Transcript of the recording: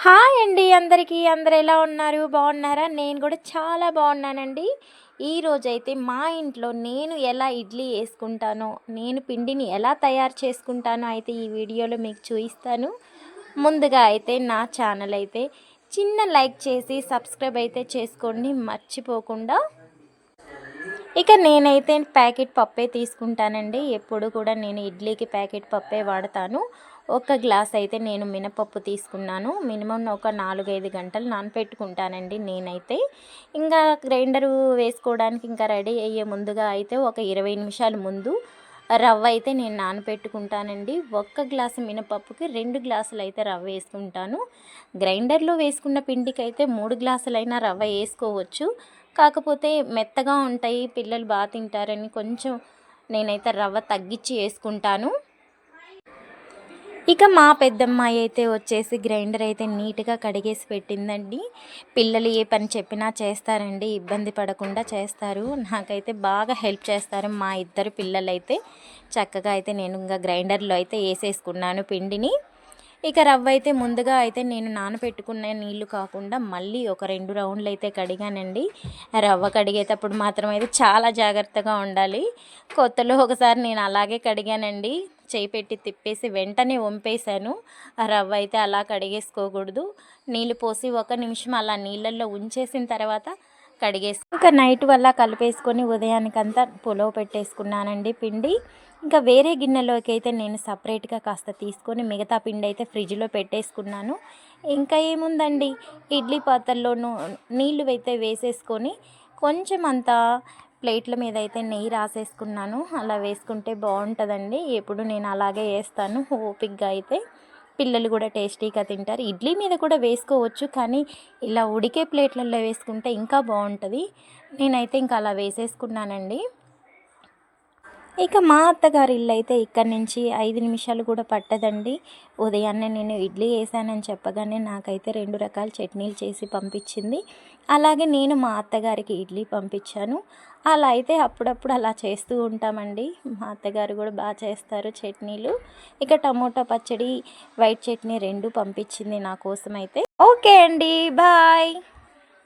Hi అండి అందరికీ. అందరూ ఎలా ఉన్నారు? బాగున్నారా? నేను కూడా చాలా బాగున్నానండి. ఈరోజైతే మా ఇంట్లో నేను ఎలా ఇడ్లీ వేసుకుంటానో, నేను పిండిని ఎలా తయారు చేసుకుంటానో అయితే ఈ వీడియోలో మీకు చూపిస్తాను. ముందుగా అయితే నా ఛానల్ అయితే చిన్న లైక్ చేసి సబ్స్క్రైబ్ అయితే చేసుకోండి మర్చిపోకుండా. ఇక నేనైతే ప్యాకెట్ పప్పే తీసుకుంటానండి. ఎప్పుడు కూడా నేను ఇడ్లీకి ప్యాకెట్ పప్పే వాడతాను. ఒక గ్లాస్ అయితే నేను మినపప్పు తీసుకున్నాను. మినిమం ఒక 4-5 గంటలు నానపెట్టుకుంటానండి నేనైతే. ఇంకా గ్రైండరు వేసుకోవడానికి ఇంకా రెడీ అయ్యే ముందుగా అయితే ఒక 20 నిమిషాల ముందు రవ్వ అయితే నేను నానపెట్టుకుంటానండి. ఒక్క గ్లాసు మినపప్పుకి 2 గ్లాసులు అయితే రవ్వ వేసుకుంటాను. గ్రైండర్లో వేసుకున్న పిండికైతే 3 గ్లాసులైనా రవ్వ వేసుకోవచ్చు. కాకపోతే మెత్తగా ఉంటాయి, పిల్లలు బాగా తింటారని కొంచెం నేనైతే రవ్వ తగ్గించి వేసుకుంటాను. ఇక మా పెద్దమ్మాయి అయితే వచ్చేసి గ్రైండర్ అయితే నీట్గా కడిగేసి పెట్టిందండి. పిల్లలు ఏ పని చెప్పినా చేస్తారండి, ఇబ్బంది పడకుండా చేస్తారు. నాకైతే బాగా హెల్ప్ చేస్తారు మా ఇద్దరు పిల్లలైతే. చక్కగా అయితే నేను ఇంకా గ్రైండర్లో అయితే వేసేసుకున్నాను పిండిని. ఇక రవ్వ అయితే ముందుగా అయితే నేను నానబెట్టుకున్న నీళ్లు కాకుండా మళ్ళీ ఒక 2 రౌండ్లు అయితే కడిగానండి. రవ్వ కడిగేటప్పుడు మాత్రం అయితే చాలా జాగ్రత్తగా ఉండాలి. కొత్తలో ఒకసారి నేను అలాగే కడిగానండి. చేయి పెట్టి తిప్పేసి వెంటనే వంపేశాను. ఆ రవ్వ అయితే అలా కడిగేసుకోకూడదు. నీళ్ళు పోసి 1 నిమిషం అలా నీళ్ళల్లో ఉంచేసిన తర్వాత ఇంకా నైట్ వల్ల కలిపేసుకొని ఉదయానికంతా పులవ పెట్టేసుకున్నానండి పిండి. ఇంకా వేరే గిన్నెలోకి అయితే నేను సపరేట్గా కాస్త తీసుకొని మిగతా పిండి అయితే ఫ్రిడ్జ్లో పెట్టేసుకున్నాను. ఇంకా ఏముందండి, ఇడ్లీ పాత్రలోనూ నీళ్ళు అయితే వేసేసుకొని కొంచెం అంతా ప్లేట్ల మీద అయితే నెయ్యి రాసేసుకున్నాను. అలా వేసుకుంటే బాగుంటుందండి. ఎప్పుడు నేను అలాగే వేస్తాను ఓపిక్గా అయితే. పిల్లలు కూడా టేస్టీగా తింటారు. ఇడ్లీ మీద కూడా వేసుకోవచ్చు, కానీ ఇలా ఉడికే ప్లేట్లలో వేసుకుంటే ఇంకా బాగుంటుంది. నేనైతే ఇంకా అలా వేసేసుకున్నానండి. ఇక మా అత్తగారి ఇల్లు అయితే ఇక్కడి నుంచి 5 నిమిషాలు కూడా పట్టదండి. ఉదయాన్నే నేను ఇడ్లీ వేసానని చెప్పగానే నాకైతే 2 రకాల చట్నీలు చేసి పంపించింది. అలాగే నేను మా అత్తగారికి ఇడ్లీ పంపించాను. అలా అయితే అప్పుడప్పుడు అలా చేస్తూ ఉంటామండి. మా అత్తగారు కూడా బాగా చేస్తారు చట్నీలు. ఇక టమోటా పచ్చడి, వైట్ చట్నీ 2 పంపించింది నా కోసం అయితే. ఓకే అండి, బాయ్.